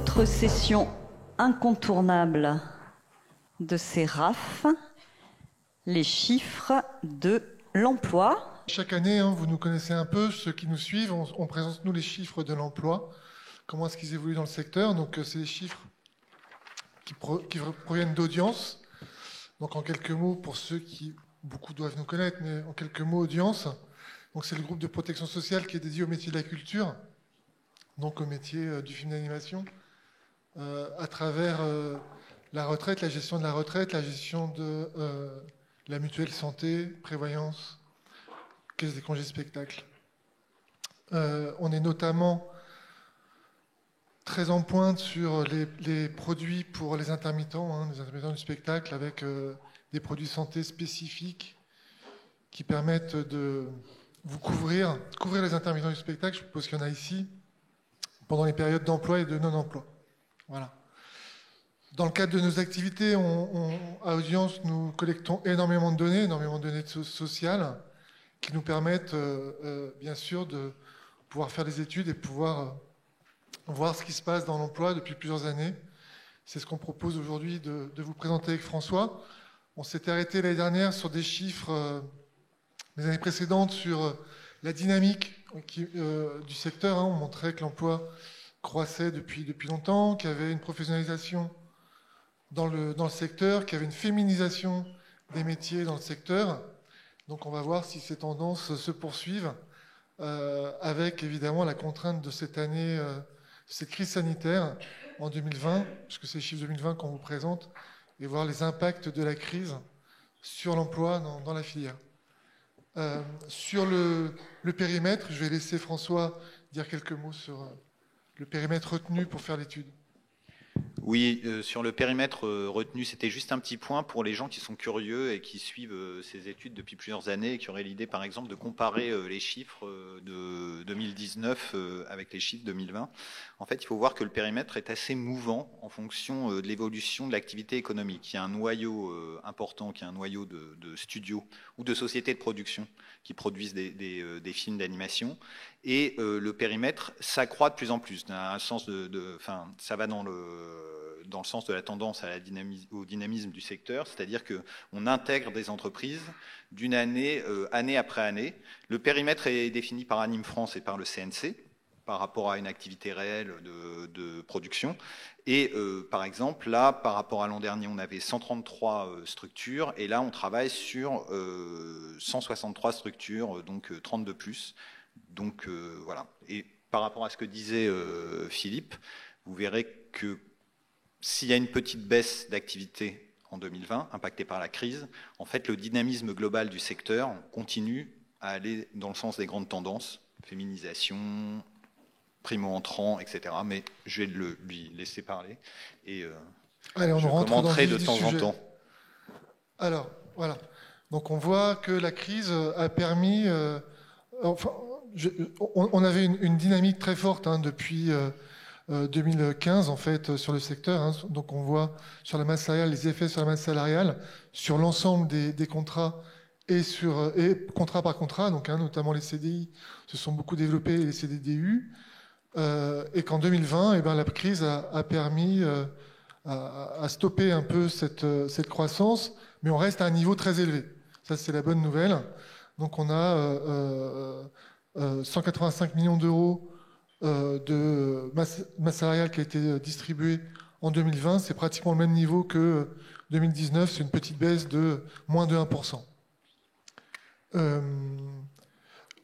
Autre session incontournable de ces RAF, les chiffres de l'emploi. Chaque année, vous nous connaissez un peu, ceux qui nous suivent, on présente nous les chiffres de l'emploi, comment est-ce qu'ils évoluent dans le secteur. Donc c'est des chiffres qui proviennent d'audience. Donc en quelques mots, pour ceux qui, beaucoup doivent nous connaître, mais en quelques mots, audience. Donc c'est le groupe de protection sociale qui est dédié au métier de la culture, donc au métier du film d'animation, à travers la retraite, la gestion de la retraite, la gestion de la mutuelle santé, prévoyance, caisse des congés spectacles. On est notamment très en pointe sur les produits pour les intermittents, les intermittents du spectacle, avec des produits santé spécifiques qui permettent de vous couvrir les intermittents du spectacle. Je suppose qu'il y en a ici, pendant les périodes d'emploi et de non-emploi. Voilà. Dans le cadre de nos activités, à Audience, nous collectons énormément de données sociales, qui nous permettent bien sûr de pouvoir faire des études et pouvoir voir ce qui se passe dans l'emploi depuis plusieurs années. C'est ce qu'on propose aujourd'hui de vous présenter avec François. On s'était arrêté l'année dernière sur des chiffres des années précédentes sur la dynamique du secteur. On montrait que l'emploi croissait depuis longtemps, qu'il y avait une professionnalisation dans le secteur, qu'il y avait une féminisation des métiers dans le secteur. Donc on va voir si ces tendances se poursuivent, avec évidemment la contrainte de cette année, cette crise sanitaire en 2020, puisque c'est les chiffres 2020 qu'on vous présente, et voir les impacts de la crise sur l'emploi dans la filière. Sur le périmètre, je vais laisser François dire quelques mots sur le périmètre retenu pour faire l'étude. Oui, sur le périmètre retenu, c'était juste un petit point pour les gens qui sont curieux et qui suivent ces études depuis plusieurs années et qui auraient l'idée, par exemple, de comparer les chiffres de 2019 avec les chiffres 2020. En fait, il faut voir que le périmètre est assez mouvant en fonction de l'évolution de l'activité économique. Il y a un noyau important, qui est un noyau de studios ou de sociétés de production qui produisent des films d'animation. Et le périmètre s'accroît de plus en plus. Ça va dans le sens de la tendance au dynamisme du secteur, c'est-à-dire qu'on intègre des entreprises d'une année après année. Le périmètre est défini par Anime France et par le CNC, par rapport à une activité réelle de production. Et par exemple, là, par rapport à l'an dernier, on avait 133 structures, et là, on travaille sur 163 structures, donc 32 plus. Donc voilà. Et par rapport à ce que disait Philippe, vous verrez que s'il y a une petite baisse d'activité en 2020, impactée par la crise, en fait, le dynamisme global du secteur continue à aller dans le sens des grandes tendances, féminisation, primo-entrants, etc. Mais je vais lui laisser parler et allez, je commenterai de temps en temps. Alors, voilà. Donc on voit que la crise a permis... on avait une dynamique très forte depuis 2015 en fait sur le secteur. Donc on voit sur la masse salariale les effets sur la masse salariale, sur l'ensemble des contrats et contrat par contrat. Donc notamment les CDI se sont beaucoup développés et les CDDU. Et qu'en 2020, la crise a permis à stopper un peu cette croissance, mais on reste à un niveau très élevé. Ça c'est la bonne nouvelle. Donc on a 185 millions d'euros de masse salariale qui a été distribuée en 2020. C'est pratiquement le même niveau que 2019. C'est une petite baisse de moins de 1%.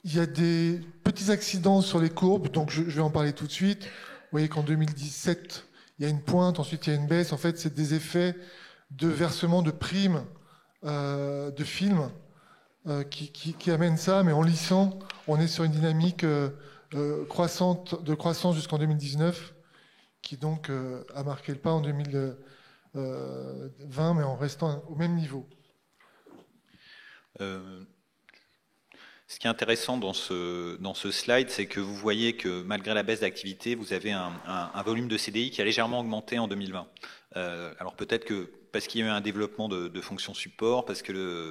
Il y a des petits accidents sur les courbes, donc je vais en parler tout de suite. Vous voyez qu'en 2017, il y a une pointe, ensuite il y a une baisse. En fait, c'est des effets de versement de primes de films qui amène ça, mais en lissant, on est sur une dynamique de croissance jusqu'en 2019, qui donc a marqué le pas en 2020, mais en restant au même niveau. Ce qui est intéressant dans ce slide, c'est que vous voyez que malgré la baisse d'activité, vous avez un volume de CDI qui a légèrement augmenté en 2020. Alors peut-être que parce qu'il y a eu un développement de fonctions support,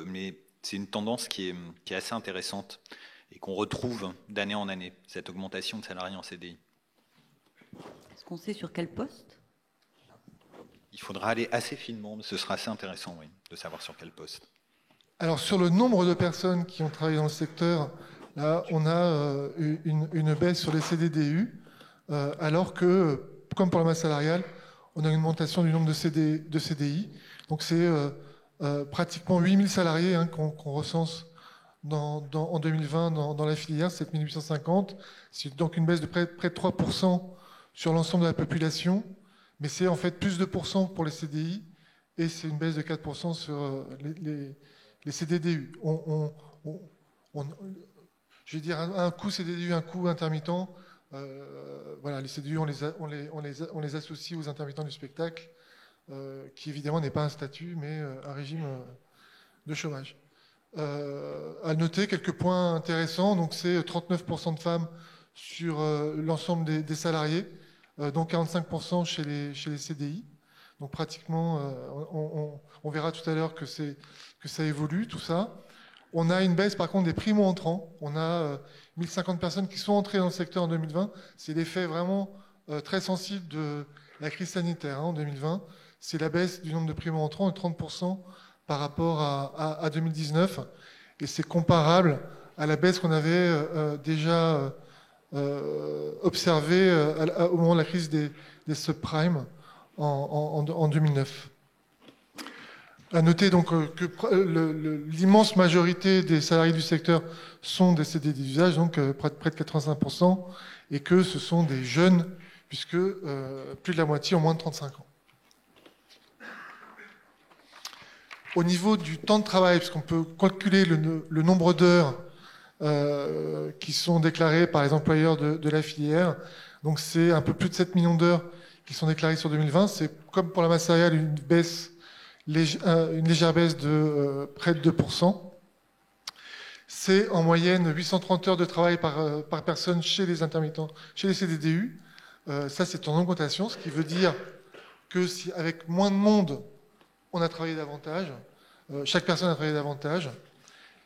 mais c'est une tendance qui est assez intéressante et qu'on retrouve d'année en année, cette augmentation de salariés en CDI. Est-ce qu'on sait sur quel poste? Il faudra aller assez finement, mais ce sera assez intéressant, oui, de savoir sur quel poste. Alors, sur le nombre de personnes qui ont travaillé dans le secteur, là, on a une baisse sur les CDDU, alors que, comme pour la masse salariale, on a une augmentation du nombre de CDI. Donc, c'est pratiquement 8000 salariés qu'on recense en 2020 dans la filière, 7850. C'est donc une baisse de près de 3% sur l'ensemble de la population, mais c'est en fait plus de % pour les CDI et c'est une baisse de 4% sur les CDDU. Je vais dire un coût CDDU, un coût intermittent. Voilà, les CDU, on les associe aux intermittents du spectacle, qui évidemment n'est pas un statut, mais un régime de chômage. À noter quelques points intéressants. Donc, c'est 39% de femmes sur l'ensemble des salariés, dont 45% chez les CDI. Donc, pratiquement, on verra tout à l'heure que ça évolue, tout ça. On a une baisse, par contre, des primo-entrants. On a 1050 personnes qui sont entrées dans le secteur en 2020. C'est l'effet vraiment très sensible de la crise sanitaire en 2020. C'est la baisse du nombre de primo-entrants de 30% par rapport à 2019. Et c'est comparable à la baisse qu'on avait déjà observée au moment de la crise des subprimes en 2009. À noter donc que l'immense majorité des salariés du secteur sont des CDD d'usage, donc près de 85%, et que ce sont des jeunes, puisque plus de la moitié ont moins de 35 ans. Au niveau du temps de travail, puisqu'on peut calculer le nombre d'heures qui sont déclarées par les employeurs de la filière, donc c'est un peu plus de 7 millions d'heures qui sont déclarées sur 2020. C'est comme pour la masse salariale une légère baisse de près de 2%. C'est en moyenne 830 heures de travail par personne chez les intermittents, chez les CDDU. Ça, c'est en augmentation, ce qui veut dire que si avec moins de monde, on a travaillé davantage, chaque personne a travaillé davantage,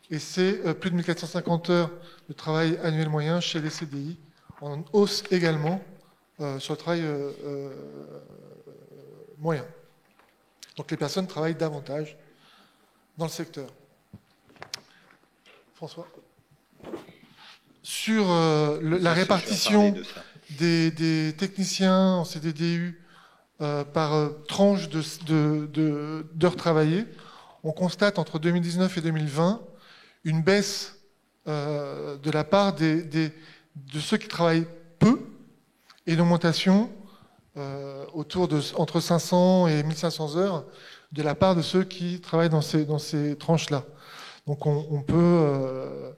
et c'est plus de 1450 heures de travail annuel moyen chez les CDI, en hausse également sur le travail moyen. Donc les personnes travaillent davantage dans le secteur. François? Sur la répartition des techniciens en CDDU par tranche d'heures travaillées, on constate entre 2019 et 2020 une baisse de la part de ceux qui travaillent peu et une augmentation entre 500 et 1500 heures de la part de ceux qui travaillent dans ces tranches-là. Donc on peut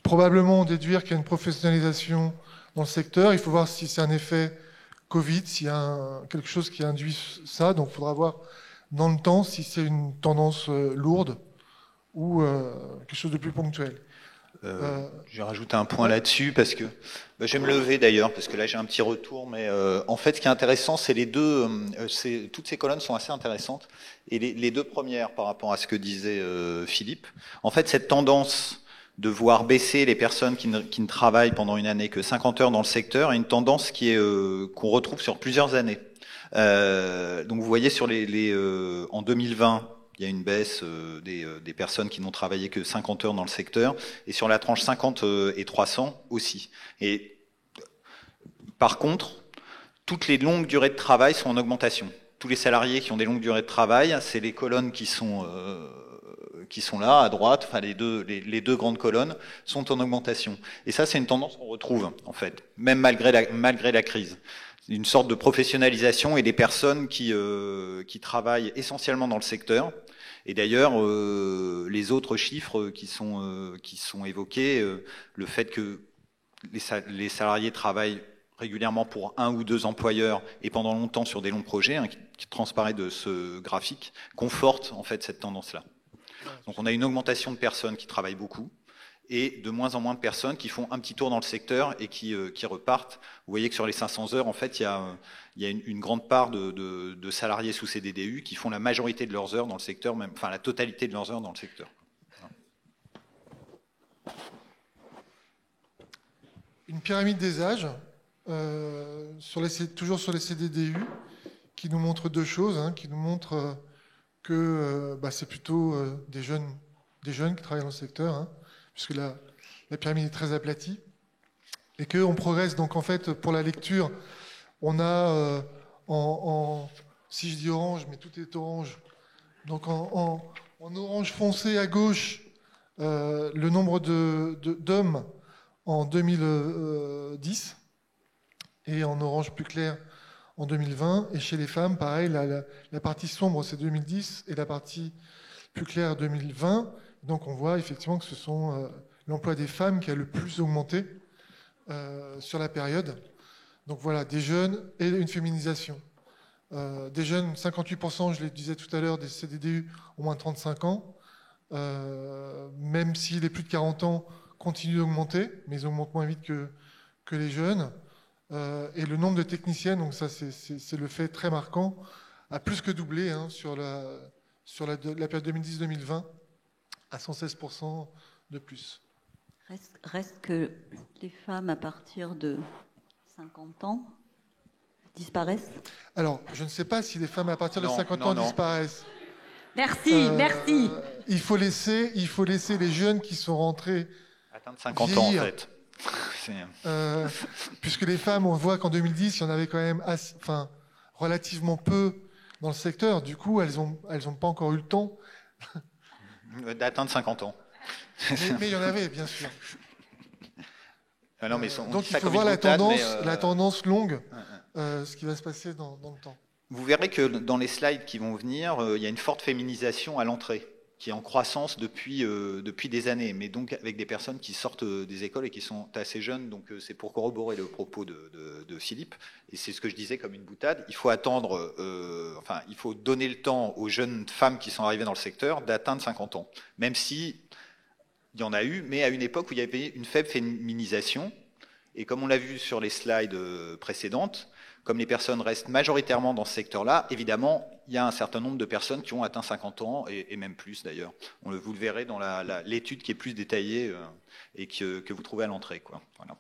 probablement déduire qu'il y a une professionnalisation dans le secteur. Il faut voir si c'est un effet Covid, s'il y a quelque chose qui induit ça. Donc il faudra voir dans le temps si c'est une tendance lourde ou quelque chose de plus ponctuel. Je vais rajouter un point là-dessus parce que je vais me lever d'ailleurs parce que là j'ai un petit retour, mais en fait ce qui est intéressant c'est les deux, toutes ces colonnes sont assez intéressantes et les deux premières par rapport à ce que disait Philippe. En fait cette tendance de voir baisser les personnes qui ne travaillent pendant une année que 50 heures dans le secteur est une tendance qui est qu'on retrouve sur plusieurs années. Donc vous voyez sur en 2020 il y a une baisse des personnes qui n'ont travaillé que 50 heures dans le secteur, et sur la tranche 50 et 300 aussi. Et par contre, toutes les longues durées de travail sont en augmentation. Tous les salariés qui ont des longues durées de travail, c'est les colonnes qui sont là à droite, enfin les deux grandes colonnes sont en augmentation. Et ça, c'est une tendance qu'on retrouve en fait, même malgré la crise. Une sorte de professionnalisation et des personnes qui travaillent essentiellement dans le secteur. Et d'ailleurs, les autres chiffres qui sont évoqués, le fait que les salariés travaillent régulièrement pour un ou deux employeurs et pendant longtemps sur des longs projets, qui transparaît de ce graphique, conforte en fait cette tendance-là. Donc on a une augmentation de personnes qui travaillent beaucoup, et de moins en moins de personnes qui font un petit tour dans le secteur et qui repartent. Vous voyez que sur les 500 heures, en fait, il y a une grande part de salariés sous CDDU qui font la majorité de leurs heures dans le secteur, même, enfin la totalité de leurs heures dans le secteur. Une pyramide des âges toujours sur les CDDU, qui nous montrent deux choses, hein, qui nous montrent que c'est plutôt des jeunes qui travaillent dans le secteur, hein, puisque la pyramide est très aplatie, et qu'on progresse. Donc en fait, pour la lecture, on a si je dis orange, mais tout est orange, donc en orange foncé à gauche, le nombre d'hommes en 2010, et en orange plus clair en 2020. Et chez les femmes, pareil, la partie sombre, c'est 2010, et la partie plus claire, 2020. Donc on voit effectivement que ce sont l'emploi des femmes qui a le plus augmenté sur la période. Donc voilà, des jeunes et une féminisation. Des jeunes, 58%, je le disais tout à l'heure, des CDDU au moins de 35 ans. Même si les plus de 40 ans continuent d'augmenter, mais ils augmentent moins vite que les jeunes. Et le nombre de techniciennes, donc ça c'est le fait très marquant, a plus que doublé hein, sur la période 2010-2020, à 116% de plus. Reste que les femmes à partir de 50 ans disparaissent. Alors, je ne sais pas si les femmes à partir de 50 ans disparaissent. Merci. Il faut laisser les jeunes qui sont rentrés atteindre 50 ans en fait. Puisque les femmes, on voit qu'en 2010, il y en avait quand même relativement peu dans le secteur. Du coup, elles ont pas encore eu le temps d'atteindre 50 ans. Mais il y en avait, bien sûr. Non, mais donc il faut voir la tendance longue, ce qui va se passer dans le temps. Vous verrez que dans les slides qui vont venir, il y a une forte féminisation à l'entrée, qui est en croissance depuis des années, mais donc avec des personnes qui sortent des écoles et qui sont assez jeunes. Donc c'est pour corroborer le propos de Philippe, et c'est ce que je disais comme une boutade. Il faut attendre, il faut donner le temps aux jeunes femmes qui sont arrivées dans le secteur d'atteindre 50 ans, même si il y en a eu, mais à une époque où il y avait une faible féminisation. Et comme on l'a vu sur les slides précédentes, comme les personnes restent majoritairement dans ce secteur-là, évidemment, il y a un certain nombre de personnes qui ont atteint 50 ans, et même plus d'ailleurs. Vous le verrez dans l'étude qui est plus détaillée et que vous trouvez à l'entrée. Voilà.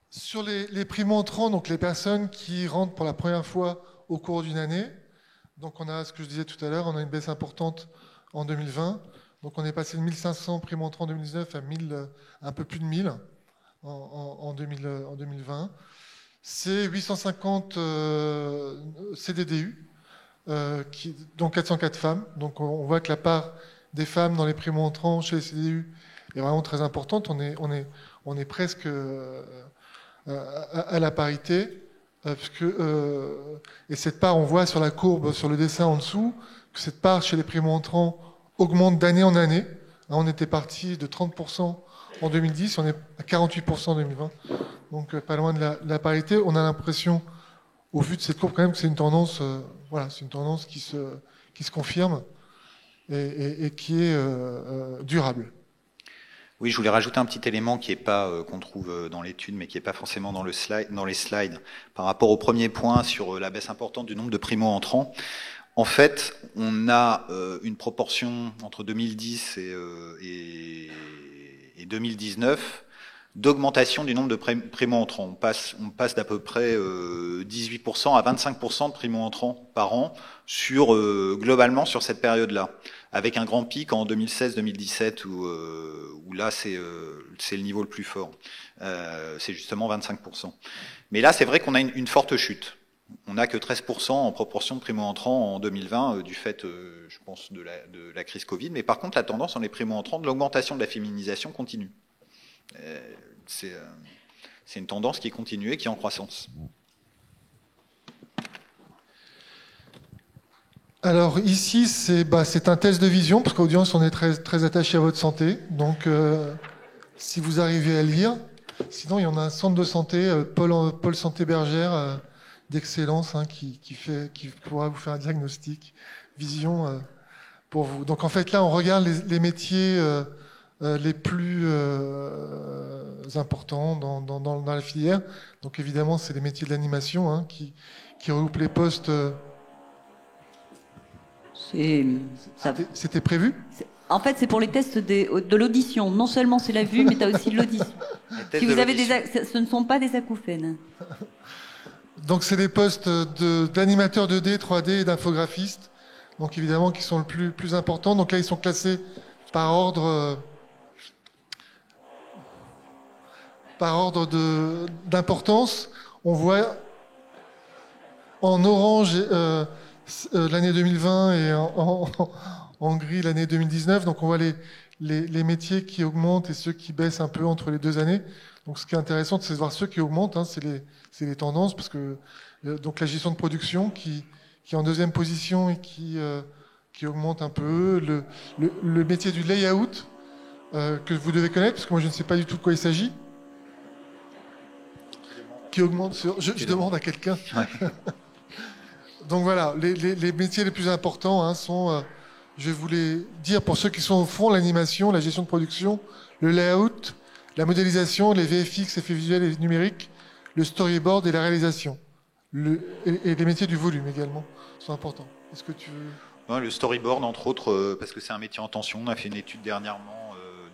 Sur les primo-entrants, donc les personnes qui rentrent pour la première fois au cours d'une année, donc on a ce que je disais tout à l'heure, on a une baisse importante en 2020. Donc on est passé de 1500 primo-entrants en 2019 à 1000, un peu plus de 1000 en 2020. C'est 850 CDDU, dont 404 femmes. Donc on voit que la part des femmes dans les primo-entrants chez les CDDU est vraiment très importante. On est presque à la parité. Et cette part, on voit sur la courbe, sur le dessin en dessous, que cette part chez les primo-entrants augmente d'année en année. On était parti de 30% en 2010, on est à 48% en 2020. Donc pas loin de la parité. On a l'impression, au vu de cette courbe, quand même, que c'est une tendance, c'est une tendance qui se confirme et qui est durable. Oui, je voulais rajouter un petit élément qui est pas qu'on trouve dans l'étude, mais qui est pas forcément dans les slides, par rapport au premier point sur la baisse importante du nombre de primo-entrants. En fait, on a une proportion entre 2010 et 2019 d'augmentation du nombre de primo-entrants. On passe d'à peu près 18% à 25% de primo-entrants par an globalement sur cette période-là, avec un grand pic en 2016-2017 où là c'est le niveau le plus fort. C'est justement 25%. Mais là, c'est vrai qu'on a une forte chute. On n'a que 13% en proportion de primo-entrants en 2020 du fait, je pense, de la crise Covid. Mais par contre, la tendance dans les primo-entrants de l'augmentation de la féminisation continue. C'est une tendance qui est continuée, qui est en croissance. Alors ici, c'est un test de vision, parce qu'audience, on est très, très attaché à votre santé. Donc, si vous arrivez à lire, sinon il y en a un centre de santé, Pôle Santé Bergère, d'excellence, qui pourra vous faire un diagnostic vision pour vous. Donc en fait là, on regarde les métiers les plus importants dans la filière. Donc évidemment, c'est les métiers de l'animation qui regroupent les postes. C'était prévu ? En fait, c'est pour les tests de l'audition. Non seulement c'est la vue, mais tu as aussi l'audition. Si vous avez ce ne sont pas des acouphènes. Donc, c'est des postes d'animateurs 2D, 3D et d'infographistes. Donc, évidemment, qui sont le plus importants. Donc là, ils sont classés par ordre d'importance. On voit en orange l'année 2020 et en gris l'année 2019. Donc on voit les métiers qui augmentent et ceux qui baissent un peu entre les 2 années. Donc ce qui est intéressant, c'est de voir ceux qui augmentent, hein, c'est les tendances, parce que donc la gestion de production qui est en 2e position et qui augmente un peu. Le métier du layout, que vous devez connaître, parce que moi je ne sais pas du tout de quoi il s'agit. Qui augmente je demande à quelqu'un. Ouais. Donc voilà, les métiers les plus importants sont, je vais vous les dire pour ceux qui sont au fond, l'animation, la gestion de production, le layout, la modélisation, les VFX, effets visuels et numériques, le storyboard et la réalisation. Et les métiers du volume également sont importants. Est-ce que tu veux... Ouais, le storyboard, entre autres, parce que c'est un métier en tension. On a fait une étude dernièrement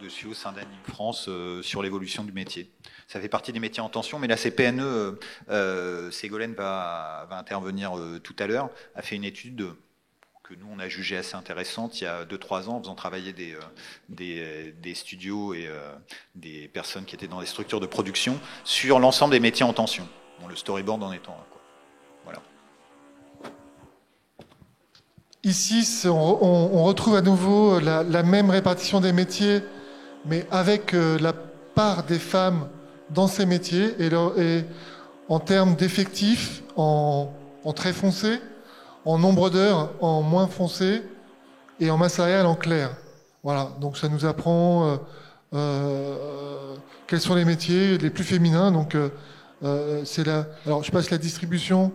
dessus au sein d'Anime France sur l'évolution du métier. Ça fait partie des métiers en tension, mais là c'est PNE, Ségolène va intervenir tout à l'heure, a fait une étude que nous on a jugée assez intéressante il y a 2-3 ans en faisant travailler des studios et des personnes qui étaient dans des structures de production sur l'ensemble des métiers en tension. Bon, le storyboard en étant un, quoi. Voilà. Ici, on retrouve à nouveau la même répartition des métiers, mais avec la part des femmes dans ces métiers et en termes d'effectifs en très foncé, en nombre d'heures en moins foncé et en masse salariale en clair. Voilà, donc ça nous apprend quels sont les métiers les plus féminins. Donc alors je passe la distribution,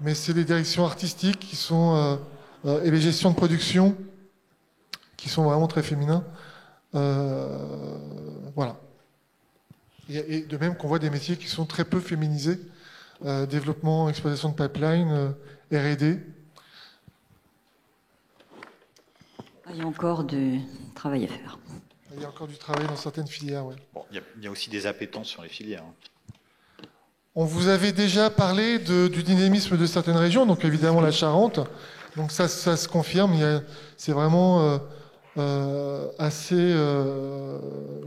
mais c'est les directions artistiques qui sont et les gestions de production qui sont vraiment très féminins. Voilà. Et de même qu'on voit des métiers qui sont très peu féminisés, développement, exploitation de pipeline, R&D. Il y a encore du travail à faire. Il y a encore du travail dans certaines filières, oui. Bon, il y a aussi des appétences sur les filières. On vous avait déjà parlé du dynamisme de certaines régions, donc évidemment la Charente. Donc ça se confirme, c'est vraiment assez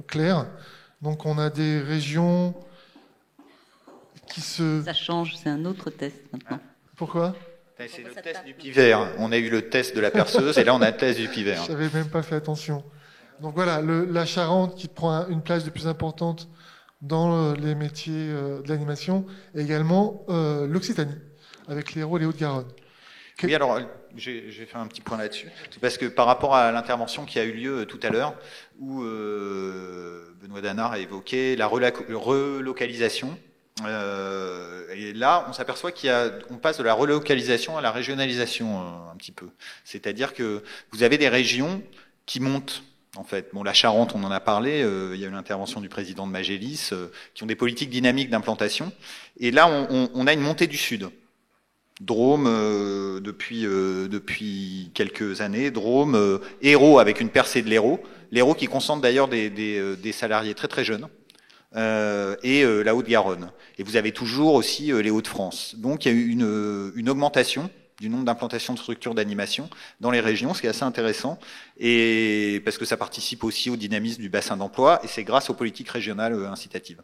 clair. Donc on a des régions qui se... Ça change, c'est un autre test maintenant. Pourquoi ? C'est le test du pivert. On a eu le test de la perceuse et là on a le test du pivert. Je n'avais même pas fait attention. Donc voilà, la Charente qui prend une place de plus importante dans les métiers de l'animation, et également l'Occitanie, avec l'Hérault et les Hauts-de-Garonne. Oui, alors j'ai fait un petit point là-dessus. C'est parce que par rapport à l'intervention qui a eu lieu tout à l'heure, où Benoît Danard a évoqué la relocalisation, et là on s'aperçoit qu'on passe de la relocalisation à la régionalisation un petit peu. C'est-à-dire que vous avez des régions qui montent. En fait, bon, la Charente, on en a parlé. Il y a eu l'intervention du président de Magélis, qui ont des politiques dynamiques d'implantation. Et là, on a une montée du sud. Drôme depuis quelques années. Drôme, Hérault avec une percée de l'Hérault. L'Hérault qui concentre d'ailleurs des salariés très très jeunes. Et la Haute-Garonne. Et vous avez toujours aussi les Hauts-de-France. Donc il y a eu une augmentation du nombre d'implantations de structures d'animation dans les régions, ce qui est assez intéressant, et parce que ça participe aussi au dynamisme du bassin d'emploi, et c'est grâce aux politiques régionales incitatives.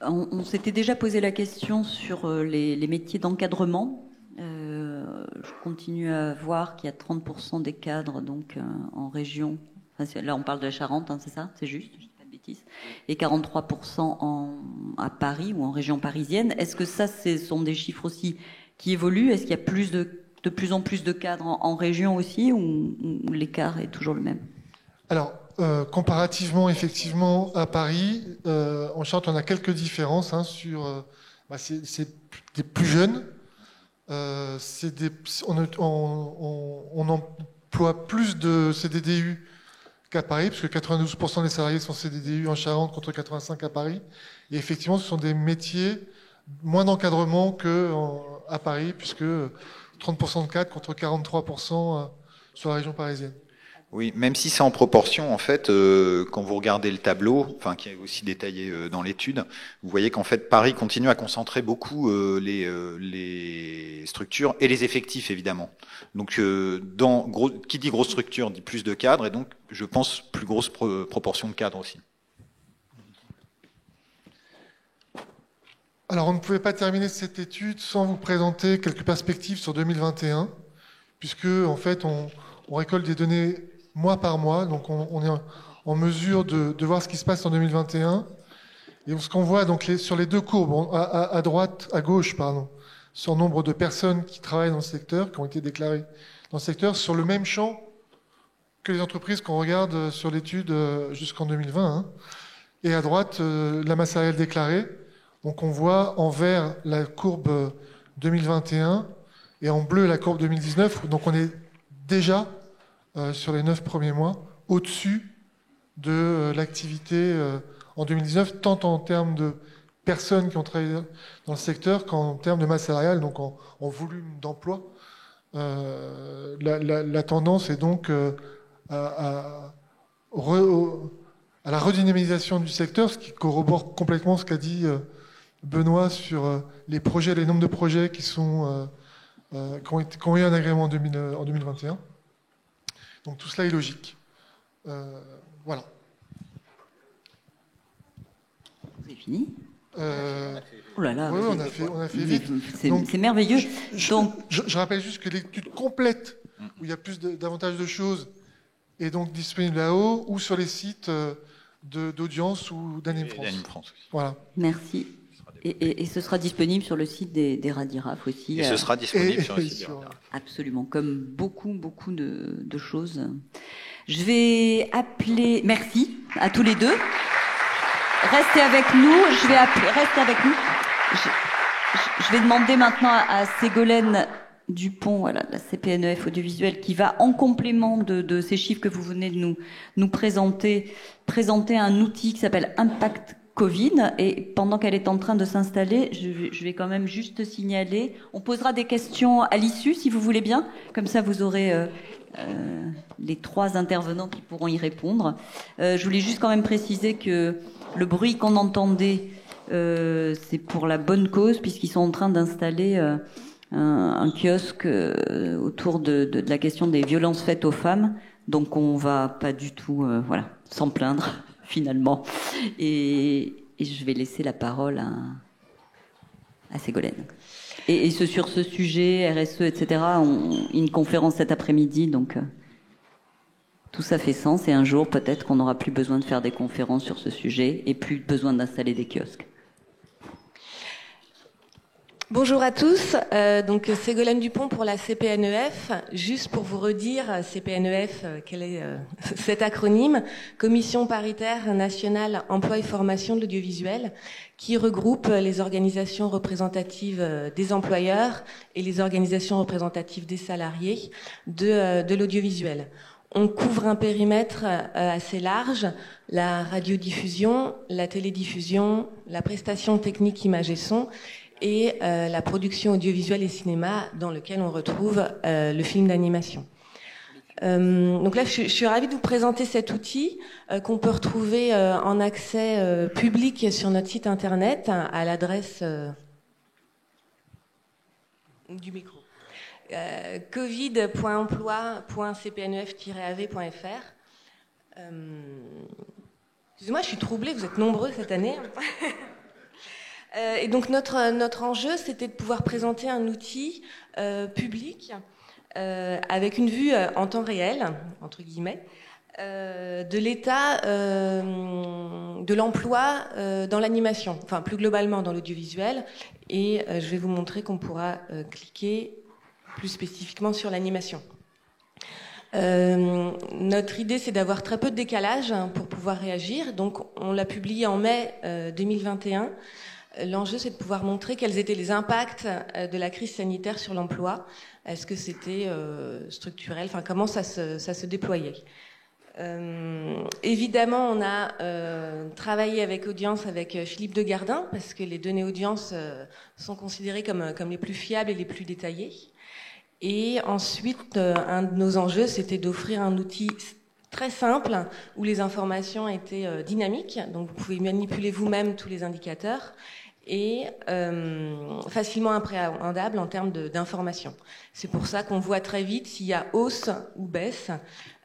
On s'était déjà posé la question sur les métiers d'encadrement. Je continue à voir qu'il y a 30% des cadres donc, en région. Enfin, là, on parle de la Charente, hein, c'est ça ? C'est juste ? Je dis pas de bêtises. Et 43% à Paris ou en région parisienne. Est-ce que ça, ce sont des chiffres aussi qui évolue? Est-ce qu'il y a de plus en plus de cadres en région aussi, ou l'écart est toujours le même? Alors, comparativement effectivement à Paris, en Charente, on a quelques différences sur... c'est des plus jeunes, on emploie plus de CDDU qu'à Paris, parce que 92% des salariés sont CDDU en Charente contre 85% à Paris. Et effectivement, ce sont des métiers moins d'encadrement qu'à Paris, puisque 30% de cadres contre 43% sur la région parisienne. Oui, même si c'est en proportion, en fait, quand vous regardez le tableau, enfin qui est aussi détaillé dans l'étude, vous voyez qu'en fait Paris continue à concentrer beaucoup les structures et les effectifs évidemment. Donc, qui dit grosse structure dit plus de cadres et donc, je pense, plus grosse proportion de cadres aussi. Alors, on ne pouvait pas terminer cette étude sans vous présenter quelques perspectives sur 2021, puisque en fait, on récolte des données mois par mois, donc on est en mesure de voir ce qui se passe en 2021. Et ce qu'on voit donc sur les deux courbes, à droite, à gauche, pardon, sur le nombre de personnes qui travaillent dans le secteur, qui ont été déclarées dans le secteur, sur le même champ que les entreprises qu'on regarde sur l'étude jusqu'en 2020. Hein. Et à droite, la masse salariale déclarée. Donc on voit en vert la courbe 2021 et en bleu la courbe 2019. Donc on est déjà sur les 9 premiers mois au-dessus de l'activité en 2019, tant en termes de personnes qui ont travaillé dans le secteur qu'en termes de masse salariale, donc en volume d'emploi. La tendance est donc à la redynamisation du secteur, ce qui corrobore complètement ce qu'a dit Benoît sur les projets, les nombres de projets qui ont eu un agrément en 2021. Donc tout cela est logique. Voilà. C'est fini. Oh là là, oui, on a fait vite. C'est merveilleux. Je rappelle juste que l'étude complète, où il y a plus davantage de choses, est donc disponible là-haut ou sur les sites d'audience ou d'Anime France. Voilà. Merci. Et ce sera disponible sur le site des Radiraf aussi. Et ce sera disponible sur le site des Radiraf. Absolument, comme beaucoup de choses. Je vais appeler... Merci à tous les deux. Restez avec nous. Restez avec nous. Je vais demander maintenant à Ségolène Dupont, voilà, la CPNEF audiovisuelle, qui va, en complément de ces chiffres que vous venez de nous présenter un outil qui s'appelle Impact Covid. Et pendant qu'elle est en train de s'installer, je vais quand même juste signaler, on posera des questions à l'issue, si vous voulez bien. Comme ça, vous aurez les 3 intervenants qui pourront y répondre. Je voulais juste quand même préciser que le bruit qu'on entendait, c'est pour la bonne cause, puisqu'ils sont en train d'installer un kiosque autour de la question des violences faites aux femmes. Donc on va pas du tout s'en plaindre finalement. Et je vais laisser la parole à Ségolène. Et sur ce sujet, RSE, etc., une conférence cet après-midi, donc tout ça fait sens. Et un jour, peut-être qu'on n'aura plus besoin de faire des conférences sur ce sujet et plus besoin d'installer des kiosques. Bonjour à tous, donc Ségolène Dupont pour la CPNEF. Juste pour vous redire, CPNEF, quel est cet acronyme? Commission paritaire nationale emploi et formation de l'audiovisuel, qui regroupe les organisations représentatives des employeurs et les organisations représentatives des salariés de l'audiovisuel. On couvre un périmètre assez large, la radiodiffusion, la télédiffusion, la prestation technique image et son, et la production audiovisuelle et cinéma dans lequel on retrouve le film d'animation. Donc là, je suis ravie de vous présenter cet outil qu'on peut retrouver en accès public sur notre site internet à l'adresse du micro. covid.emploi.cpnef-av.fr. Excusez-moi, je suis troublée, vous êtes nombreux cette année. Et donc notre enjeu, c'était de pouvoir présenter un outil public avec une vue en temps réel, entre guillemets, de l'état de l'emploi dans l'animation, enfin plus globalement dans l'audiovisuel. Et je vais vous montrer qu'on pourra cliquer plus spécifiquement sur l'animation. Notre idée, c'est d'avoir très peu de décalage pour pouvoir réagir. Donc on l'a publié en mai 2021. L'enjeu, c'est de pouvoir montrer quels étaient les impacts de la crise sanitaire sur l'emploi. Est-ce que c'était structurel? Enfin, comment ça se déployait? Évidemment, on a travaillé avec Audience, avec Philippe Degardin, parce que les données Audience sont considérées comme les plus fiables et les plus détaillées. Et ensuite, un de nos enjeux, c'était d'offrir un outil très simple où les informations étaient dynamiques, donc vous pouvez manipuler vous-même tous les indicateurs, et facilement appréhendable en termes d'information. C'est pour ça qu'on voit très vite s'il y a hausse ou baisse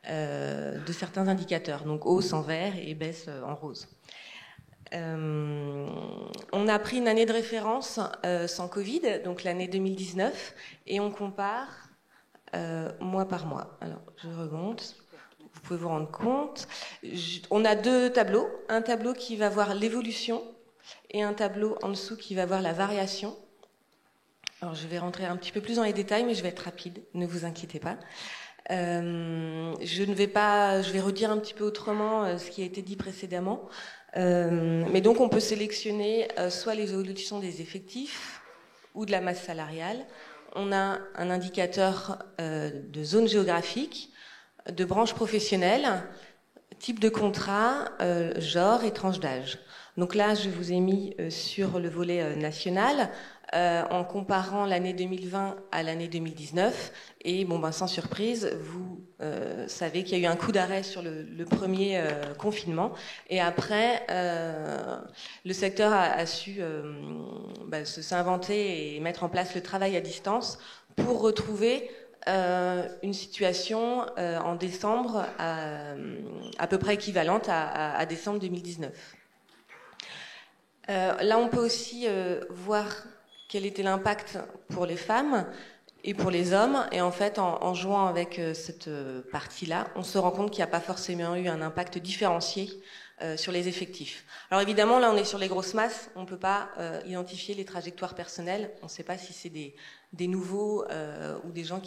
de certains indicateurs, donc hausse en vert et baisse en rose. On a pris une année de référence sans Covid, donc l'année 2019, et on compare mois par mois. Alors, je remonte. Vous pouvez vous rendre compte. On a deux tableaux. Un tableau qui va voir l'évolution et un tableau en dessous qui va voir la variation. Alors, je vais rentrer un petit peu plus dans les détails, mais je vais être rapide. Ne vous inquiétez pas. Je vais redire un petit peu autrement ce qui a été dit précédemment. Mais donc, on peut sélectionner soit l'évolution des effectifs ou de la masse salariale. On a un indicateur de zone géographique, de branche professionnelle, type de contrat, genre et tranche d'âge. Donc là, je vous ai mis sur le volet national en comparant l'année 2020 à l'année 2019. Et bon, sans surprise, vous savez qu'il y a eu un coup d'arrêt sur le premier confinement. Et après, le secteur a su s'inventer et mettre en place le travail à distance pour retrouver une situation en décembre à peu près équivalente à décembre 2019. Là, on peut aussi voir quel était l'impact pour les femmes et pour les hommes. Et en fait, en jouant avec cette partie-là, on se rend compte qu'il n'y a pas forcément eu un impact différencié sur les effectifs. Alors évidemment, là, on est sur les grosses masses. On ne peut pas identifier les trajectoires personnelles. On ne sait pas si c'est des nouveaux ou des gens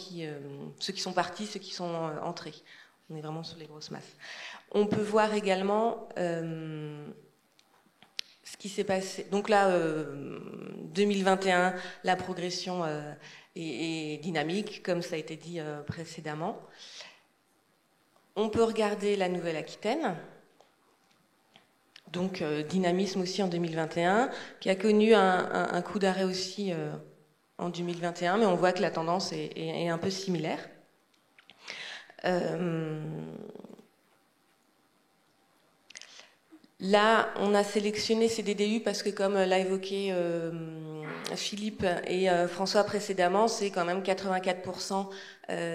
ceux qui sont partis, ceux qui sont entrés. On est vraiment sur les grosses masses. On peut voir également ce qui s'est passé. Donc là, 2021, la progression est dynamique, comme ça a été dit précédemment. On peut regarder la Nouvelle-Aquitaine. Donc dynamisme aussi en 2021, qui a connu un coup d'arrêt aussi en 2021, mais on voit que la tendance est un peu similaire. Là, on a sélectionné ces DDU parce que, comme l'a évoqué Philippe et François précédemment, c'est quand même 84%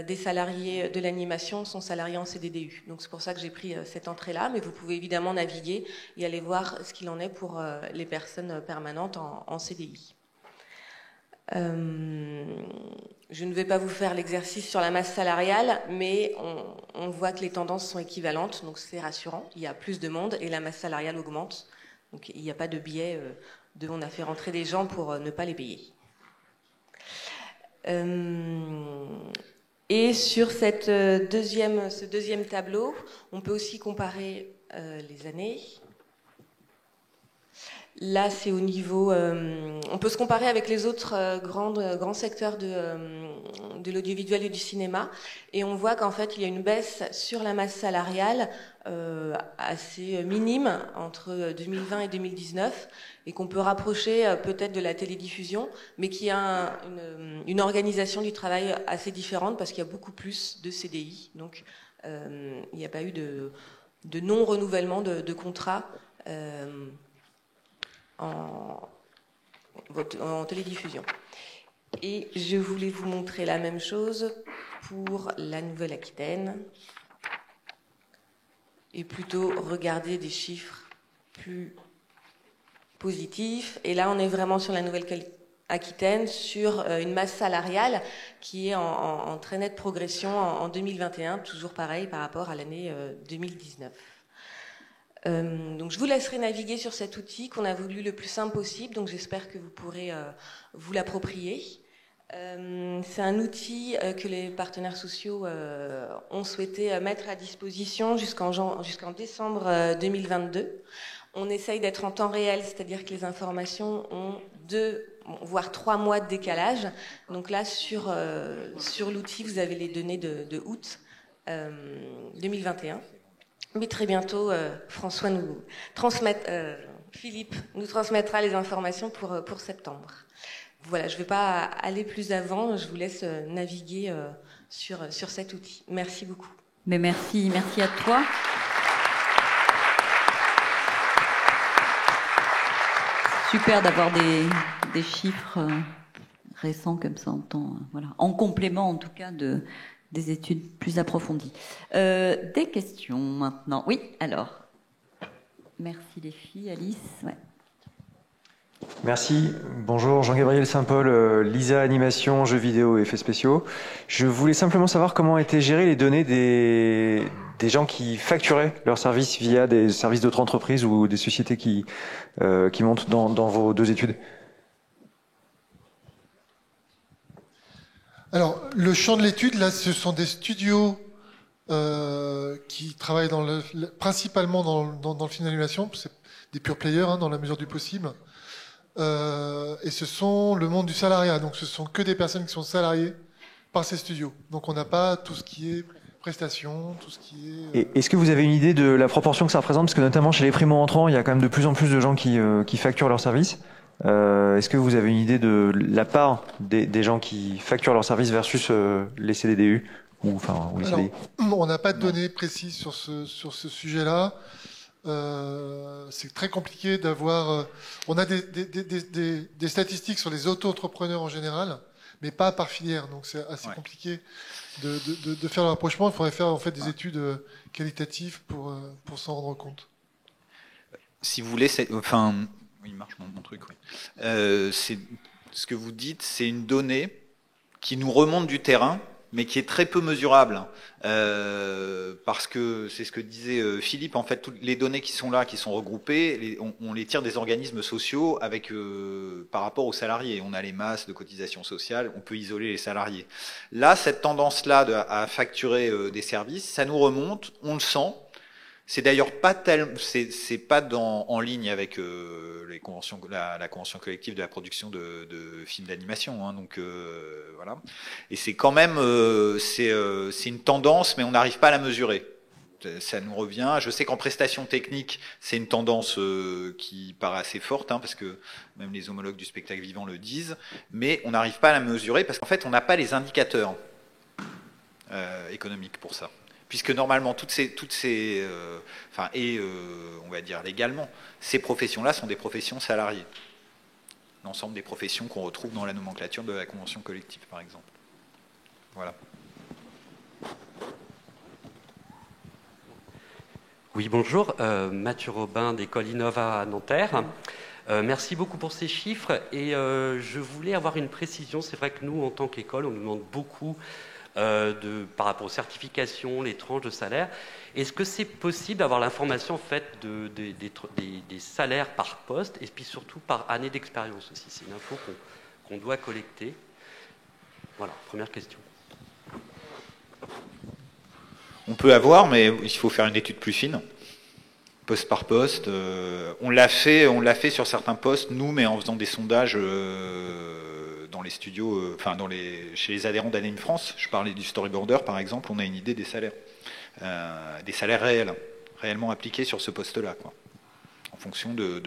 des salariés de l'animation sont salariés en CDDU. Donc c'est pour ça que j'ai pris cette entrée-là, mais vous pouvez évidemment naviguer et aller voir ce qu'il en est pour les personnes permanentes en CDI. Je ne vais pas vous faire l'exercice sur la masse salariale, mais on voit que les tendances sont équivalentes, donc c'est rassurant. Il y a plus de monde et la masse salariale augmente. Donc il n'y a pas de biais de on a fait rentrer des gens pour ne pas les payer. Et sur ce deuxième tableau, on peut aussi comparer les années. Là, c'est au niveau... on peut se comparer avec les autres grands secteurs de l'audiovisuel et du cinéma. Et on voit qu'en fait, il y a une baisse sur la masse salariale assez minime entre 2020 et 2019 et qu'on peut rapprocher peut-être de la télédiffusion, mais qui a une organisation du travail assez différente parce qu'il y a beaucoup plus de CDI. Donc, il n'y a pas eu de non-renouvellement de contrats en télédiffusion. Et je voulais vous montrer la même chose pour la Nouvelle-Aquitaine et plutôt regarder des chiffres plus positifs. Et là, on est vraiment sur la Nouvelle-Aquitaine, sur une masse salariale qui est en très nette progression en 2021, toujours pareil par rapport à l'année 2019. Donc je vous laisserai naviguer sur cet outil qu'on a voulu le plus simple possible, donc j'espère que vous pourrez vous l'approprier. C'est un outil que les partenaires sociaux ont souhaité mettre à disposition jusqu'en décembre 2022. On essaye d'être en temps réel, c'est-à-dire que les informations ont 2, voire 3 mois de décalage. Donc là, sur l'outil, vous avez les données de août 2021. Mais très bientôt, Philippe nous transmettra les informations pour septembre. Voilà, je ne vais pas aller plus avant, je vous laisse naviguer sur cet outil. Merci beaucoup. Mais merci à toi. Super d'avoir des chiffres récents comme ça voilà, en complément en tout cas des études plus approfondies. Des questions maintenant. Oui, alors. Merci les filles. Alice, ouais. Merci. Bonjour, Jean-Gabriel Saint-Paul, Lisa Animation, jeux vidéo et effets spéciaux. Je voulais simplement savoir comment étaient gérées les données des gens qui facturaient leurs services via des services d'autres entreprises ou des sociétés qui montent dans vos deux études. Alors, le champ de l'étude, là, ce sont des studios qui travaillent principalement dans le film d'animation. C'est des pure players, dans la mesure du possible. Et ce sont le monde du salariat. Donc, ce sont que des personnes qui sont salariées par ces studios. Donc, on n'a pas tout ce qui est prestations, tout ce qui est... Et est-ce que vous avez une idée de la proportion que ça représente? Parce que notamment chez les primo-entrants, il y a quand même de plus en plus de gens qui facturent leurs services. Est-ce que vous avez une idée de la part des gens qui facturent leurs services versus les CDDU ou les CDI? On n'a pas de données précises sur ce sujet-là. C'est très compliqué d'avoir... on a des statistiques sur les auto-entrepreneurs en général, mais pas par filière. Donc c'est assez compliqué de faire le rapprochement. Il faudrait faire en fait des études qualitatives pour s'en rendre compte. Si vous voulez, il marche mon truc. Oui. C'est ce que vous dites, c'est une donnée qui nous remonte du terrain, mais qui est très peu mesurable, parce que c'est ce que disait Philippe. En fait, toutes les données qui sont là, qui sont regroupées, on les tire des organismes sociaux par rapport aux salariés. On a les masses de cotisations sociales, on peut isoler les salariés. Là, cette tendance-là à facturer des services, ça nous remonte, on le sent. C'est d'ailleurs pas c'est pas en ligne avec les conventions, la convention collective de la production de films d'animation, hein, donc voilà. Et c'est quand même c'est une tendance, mais on n'arrive pas à la mesurer. Ça nous revient. Je sais qu'en prestation technique, c'est une tendance qui paraît assez forte, hein, parce que même les homologues du spectacle vivant le disent, mais on n'arrive pas à la mesurer parce qu'en fait, on n'a pas les indicateurs économiques pour ça. Puisque normalement, on va dire légalement, ces professions-là sont des professions salariées. L'ensemble des professions qu'on retrouve dans la nomenclature de la convention collective, par exemple. Voilà. Oui, bonjour. Mathieu Robin d'École Innova à Nanterre. Merci beaucoup pour ces chiffres. Et je voulais avoir une précision. C'est vrai que nous, en tant qu'école, on nous demande beaucoup par rapport aux certifications, les tranches de salaire. Est-ce que c'est possible d'avoir l'information en fait des salaires par poste et puis surtout par année d'expérience aussi? C'est une info qu'on doit collecter. Voilà, première question. On peut avoir, mais il faut faire une étude plus fine, poste par poste. On l'a fait sur certains postes, nous, mais en faisant des sondages dans les studios, chez les adhérents d'Anime France. Je parlais du storyboarder, par exemple. On a une idée des salaires réels, réellement appliqués sur ce poste-là, quoi. En fonction de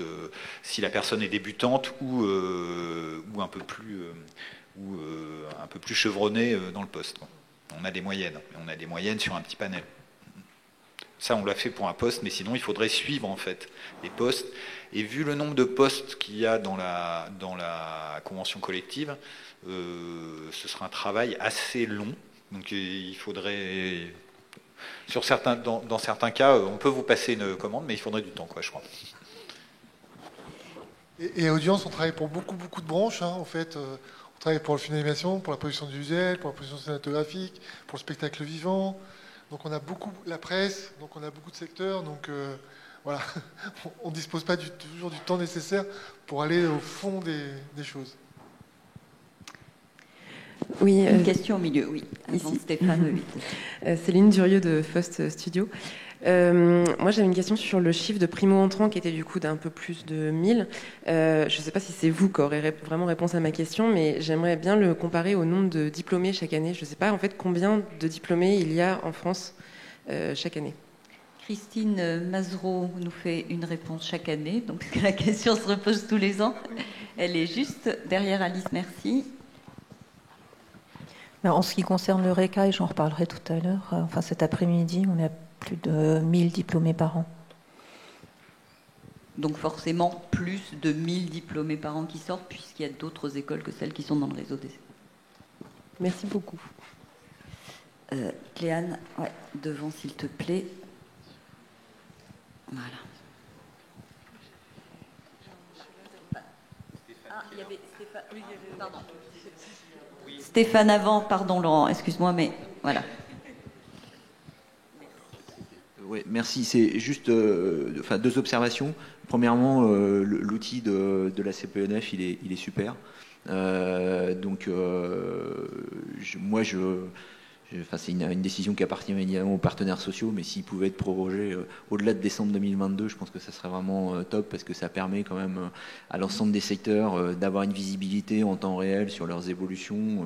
si la personne est débutante ou un peu plus chevronnée dans le poste, quoi. On a des moyennes sur un petit panel. Ça, on l'a fait pour un poste, mais sinon, il faudrait suivre en fait les postes. Et vu le nombre de postes qu'il y a dans la convention collective, ce sera un travail assez long. Donc, il faudrait, dans certains cas, on peut vous passer une commande, mais il faudrait du temps, quoi, je crois. Et Audience, on travaille pour beaucoup de branches, hein, en fait. On travaille pour le film d'animation, pour la production visuelle, pour la production cinématographique, pour le spectacle vivant. Donc on a beaucoup la presse, donc on a beaucoup de secteurs. Donc voilà, on ne dispose pas toujours du temps nécessaire pour aller au fond des choses. Oui, une question au milieu, oui. Ici, Stéphane. Céline Durieux de Faust Studio. Moi, j'avais une question sur le chiffre de primo-entrants qui était du coup d'un peu plus de 1000. Je ne sais pas si c'est vous qui aurez vraiment réponse à ma question, mais j'aimerais bien le comparer au nombre de diplômés chaque année. Je ne sais pas en fait combien de diplômés il y a en France chaque année. Christine Mazereau nous fait une réponse chaque année, donc la question se repose tous les ans. Elle est juste derrière Alice, merci. Alors, en ce qui concerne le RECA, et j'en reparlerai tout à l'heure, enfin cet après-midi, on a plus de 1000 diplômés par an. Donc forcément, plus de 1000 diplômés par an qui sortent, puisqu'il y a d'autres écoles que celles qui sont dans le réseau des... Merci beaucoup. Cléane, ouais, devant s'il te plaît. Voilà. Ah, il y avait Stéphane. Pardon. Stéphane avant, pardon Laurent, excuse-moi, mais voilà. Oui, merci. C'est juste deux observations. Premièrement, l'outil de la CPNF, il est super. C'est une décision qui appartient évidemment aux partenaires sociaux, mais s'il pouvait être prorogé au-delà de décembre 2022, je pense que ça serait vraiment top, parce que ça permet quand même à l'ensemble des secteurs d'avoir une visibilité en temps réel sur leurs évolutions,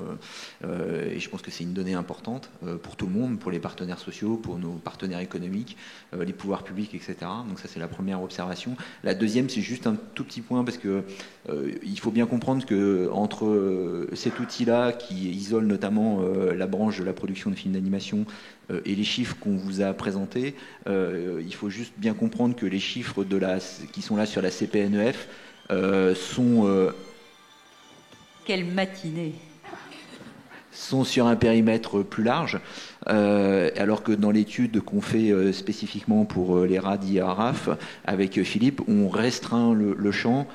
et je pense que c'est une donnée importante pour tout le monde, pour les partenaires sociaux, pour nos partenaires économiques, les pouvoirs publics, etc. Donc ça, c'est la première observation. La deuxième, c'est juste un tout petit point, parce que il faut bien comprendre que entre cet outil-là qui isole notamment la branche de la production de films d'animation et les chiffres qu'on vous a présentés, il faut juste bien comprendre que les chiffres qui sont là sur la CPNEF sont... Quelle matinée! Sont sur un périmètre plus large, alors que dans l'étude qu'on fait spécifiquement pour les RAD IARAF avec Philippe, on restreint le champ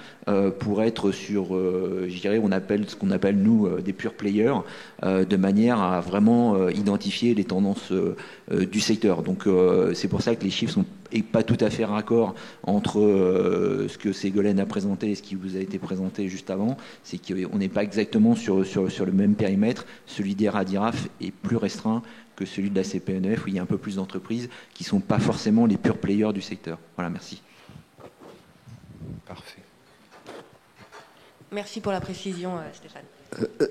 pour être sur, je dirais, ce qu'on appelle nous des pure players, de manière à vraiment identifier les tendances du secteur. Donc c'est pour ça que les chiffres sont pas tout à fait raccord entre ce que Ségolène a présenté et ce qui vous a été présenté juste avant. C'est qu'on n'est pas exactement sur le même périmètre. Celui des RAD-IRAF est plus restreint que celui de la CPNF, où il y a un peu plus d'entreprises qui ne sont pas forcément les pure players du secteur. Voilà, merci. Parfait. Merci pour la précision, Stéphane.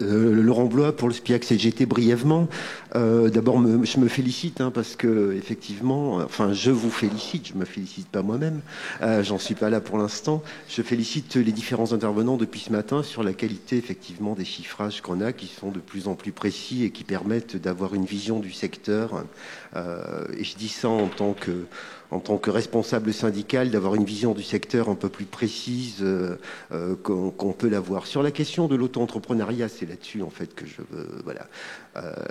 Laurent Blois pour le SPIAC CGT brièvement. D'abord, je me félicite parce que effectivement, enfin, je vous félicite. Je me félicite pas moi-même. J'en suis pas là pour l'instant. Je félicite les différents intervenants depuis ce matin sur la qualité effectivement des chiffrages qu'on a, qui sont de plus en plus précis et qui permettent d'avoir une vision du secteur. Et je dis ça en tant que responsable syndical, d'avoir une vision du secteur un peu plus précise qu'on peut l'avoir. Sur la question de l'auto-entrepreneuriat, c'est là-dessus en fait que je veux... Voilà.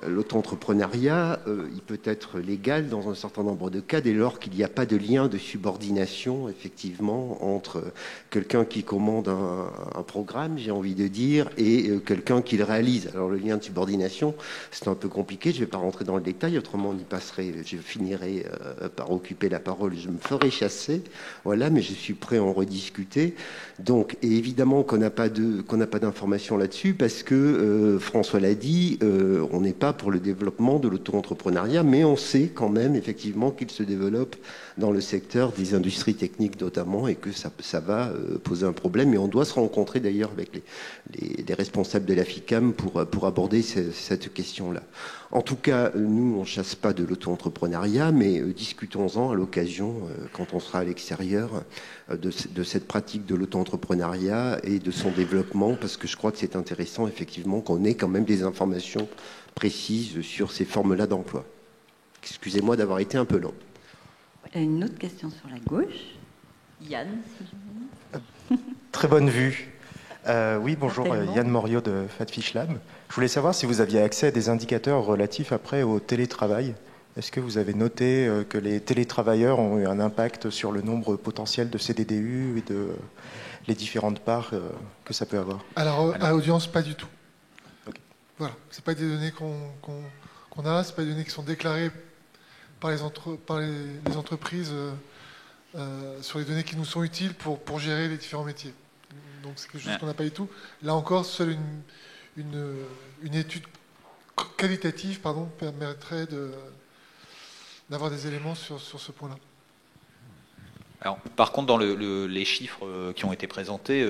L'auto-entrepreneuriat, il peut être légal dans un certain nombre de cas dès lors qu'il n'y a pas de lien de subordination, effectivement, entre quelqu'un qui commande un programme, j'ai envie de dire, et quelqu'un qui le réalise. Alors le lien de subordination, c'est un peu compliqué, je ne vais pas rentrer dans le détail, autrement on y passerait, je finirai par occuper la parole, je me ferai chasser, voilà, mais je suis prêt à en rediscuter. Donc, et évidemment qu'on n'a pas d'informations là-dessus, parce que François l'a dit, on n'est pas pour le développement de l'auto-entrepreneuriat, mais on sait quand même effectivement qu'il se développe dans le secteur des industries techniques notamment, et que ça va poser un problème. Et on doit se rencontrer d'ailleurs avec les responsables de la FICAM pour aborder cette question-là. En tout cas, nous, on ne chasse pas de l'auto-entrepreneuriat, mais discutons-en à l'occasion, quand on sera à l'extérieur, de cette pratique de l'auto-entrepreneuriat et de son développement, parce que je crois que c'est intéressant, effectivement, qu'on ait quand même des informations précises sur ces formes-là d'emploi. Excusez-moi d'avoir été un peu long. Une autre question sur la gauche. Yann, si je veux. Très bonne vue. Oui, bonjour, Certainement. Yann Morio de Fatfish Lab. Je voulais savoir si vous aviez accès à des indicateurs relatifs après au télétravail. Est-ce que vous avez noté que les télétravailleurs ont eu un impact sur le nombre potentiel de CDDU et de les différentes parts que ça peut avoir? Alors, à audience, pas du tout. Okay. Voilà, c'est pas des données qu'on a, c'est pas des données qui sont déclarées par les entreprises sur les données qui nous sont utiles pour gérer les différents métiers. Donc c'est quelque chose qu'on n'a pas du tout. Là encore, seule une étude qualitative permettrait d'avoir des éléments sur ce point-là. Alors, par contre, dans les chiffres qui ont été présentés,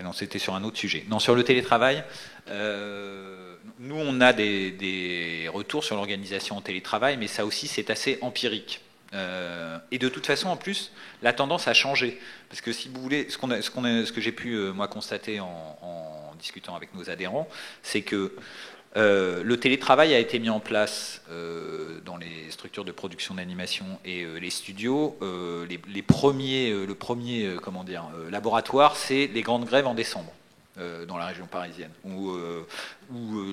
non, c'était sur un autre sujet. Non, sur le télétravail, nous, on a des retours sur l'organisation en télétravail, mais ça aussi, c'est assez empirique. Et de toute façon, en plus, la tendance a changé. Parce que si vous voulez, ce que j'ai pu, moi, constater en discutant avec nos adhérents, c'est que le télétravail a été mis en place dans les structures de production d'animation et les studios. Le premier laboratoire, c'est les grandes grèves en décembre. Dans la région parisienne, où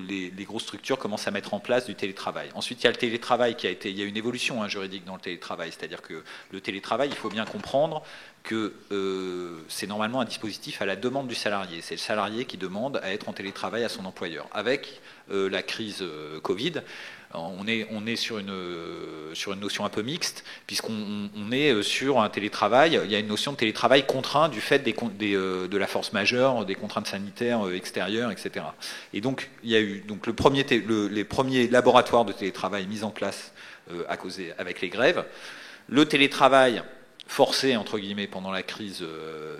les grosses structures commencent à mettre en place du télétravail. Ensuite, il y a le télétravail il y a une évolution juridique dans le télétravail, c'est-à-dire que le télétravail, il faut bien comprendre que c'est normalement un dispositif à la demande du salarié. C'est le salarié qui demande à être en télétravail à son employeur. Avec la crise Covid, on est sur une notion un peu mixte, puisqu'on est sur un télétravail. Il y a une notion de télétravail contraint du fait de la force majeure, des contraintes sanitaires extérieures, etc. Et donc, il y a eu les premiers laboratoires de télétravail mis en place avec les grèves. Le télétravail forcé, entre guillemets, pendant la crise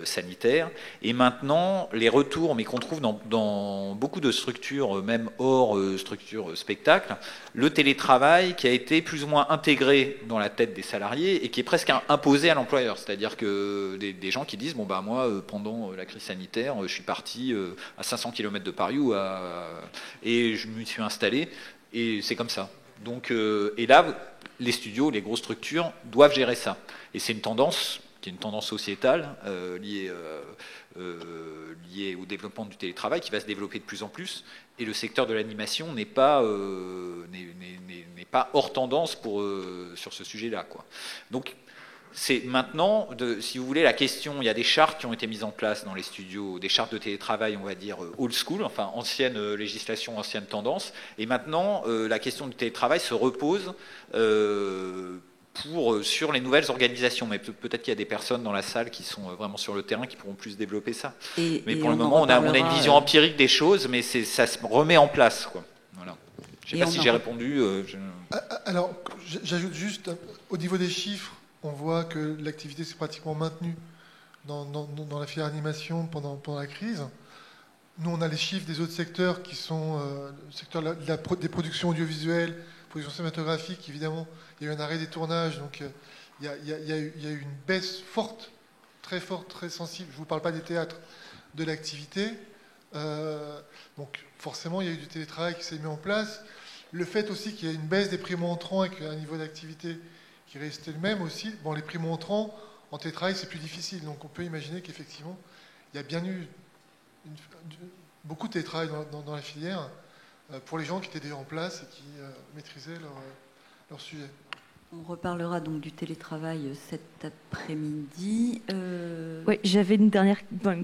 sanitaire, et maintenant les retours, mais qu'on trouve dans beaucoup de structures, même hors structures spectacle, le télétravail qui a été plus ou moins intégré dans la tête des salariés et qui est presque imposé à l'employeur, c'est-à-dire que des gens qui disent, moi, pendant la crise sanitaire, je suis parti à 500 km de Paris et je me suis installé, et c'est comme ça. Donc, et là, les studios, les grosses structures doivent gérer ça. Et c'est une tendance qui est une tendance sociétale liée au développement du télétravail qui va se développer de plus en plus. Et le secteur de l'animation n'est pas hors tendance sur ce sujet-là, quoi. Donc, c'est maintenant, si vous voulez, la question, il y a des chartes qui ont été mises en place dans les studios, des chartes de télétravail, on va dire, old school, enfin, ancienne législation, ancienne tendance, et maintenant, la question du télétravail se repose sur les nouvelles organisations. Mais peut-être qu'il y a des personnes dans la salle qui sont vraiment sur le terrain qui pourront plus développer ça. Mais pour le moment, on a une vision empirique des choses, mais ça se remet en place, quoi. Voilà. Je ne sais pas si j'ai répondu. Alors, j'ajoute juste, au niveau des chiffres, on voit que l'activité s'est pratiquement maintenue dans la filière animation pendant la crise. Nous, on a les chiffres des autres secteurs qui sont le secteur des productions audiovisuelles, productions cinématographiques. Évidemment, il y a eu un arrêt des tournages, donc il y a eu une baisse forte, très sensible. Je ne vous parle pas des théâtres, de l'activité. Donc forcément, il y a eu du télétravail qui s'est mis en place. Le fait aussi qu'il y ait une baisse des primo-entrants avec un niveau d'activité qui restait le même aussi. Bon, les primo-entrants, en télétravail, c'est plus difficile. Donc on peut imaginer qu'effectivement, il y a bien eu beaucoup de télétravail dans la filière pour les gens qui étaient déjà en place et qui maîtrisaient leur sujet. On reparlera donc du télétravail cet après-midi. Oui, j'avais une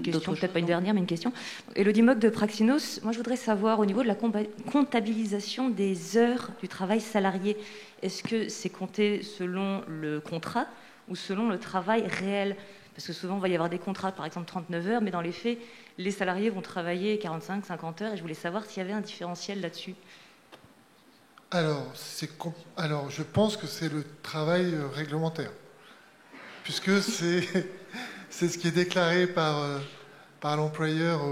question, peut-être pas une dernière, mais une question. Élodie Mock de Praxinos, moi je voudrais savoir au niveau de la comptabilisation des heures du travail salarié, est-ce que c'est compté selon le contrat ou selon le travail réel? Parce que souvent, il va y avoir des contrats, par exemple 39 heures, mais dans les faits, les salariés vont travailler 45, 50 heures, et je voulais savoir s'il y avait un différentiel là-dessus. Alors, je pense que c'est le travail réglementaire, puisque c'est ce qui est déclaré par l'employeur.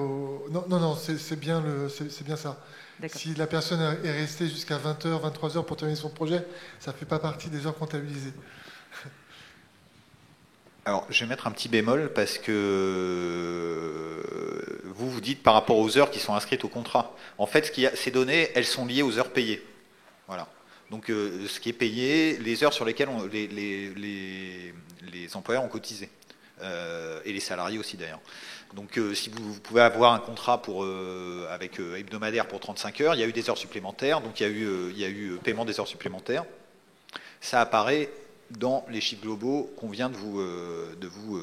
Non, c'est bien ça. Si la personne est restée jusqu'à 20h, 23h pour terminer son projet, ça ne fait pas partie des heures comptabilisées. Alors, je vais mettre un petit bémol parce que vous dites par rapport aux heures qui sont inscrites au contrat. En fait, ces données, elles sont liées aux heures payées. Voilà. Donc, ce qui est payé, les heures sur lesquelles les employeurs ont cotisé. Et les salariés aussi, d'ailleurs. Donc, si vous pouvez avoir un contrat avec hebdomadaire pour 35 heures, il y a eu des heures supplémentaires, donc il y a eu paiement des heures supplémentaires. Ça apparaît dans les chiffres globaux qu'on vient de vous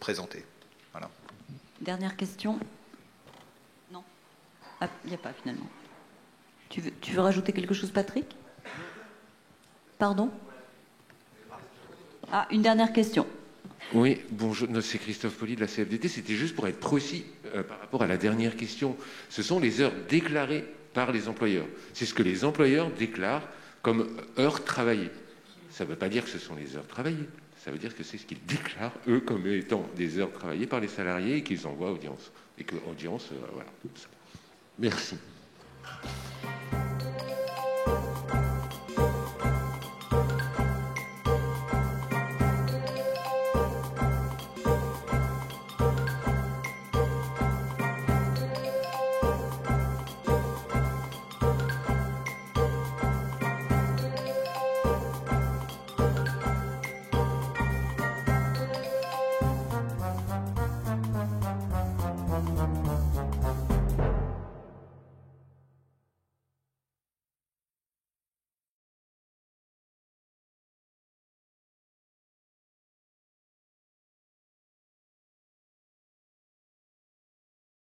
présenter. Voilà. Dernière question. Non. Ah, il n'y a pas finalement. Tu veux rajouter quelque chose, Patrick? Pardon? Ah, une dernière question. Oui, bonjour, c'est Christophe Poli de la CFDT. C'était juste pour être précis par rapport à la dernière question. Ce sont les heures déclarées par les employeurs. C'est ce que les employeurs déclarent comme heures travaillées. Ça ne veut pas dire que ce sont les heures travaillées. Ça veut dire que c'est ce qu'ils déclarent, eux, comme étant des heures travaillées par les salariés et qu'ils envoient à audience. Et que audience, voilà. Merci.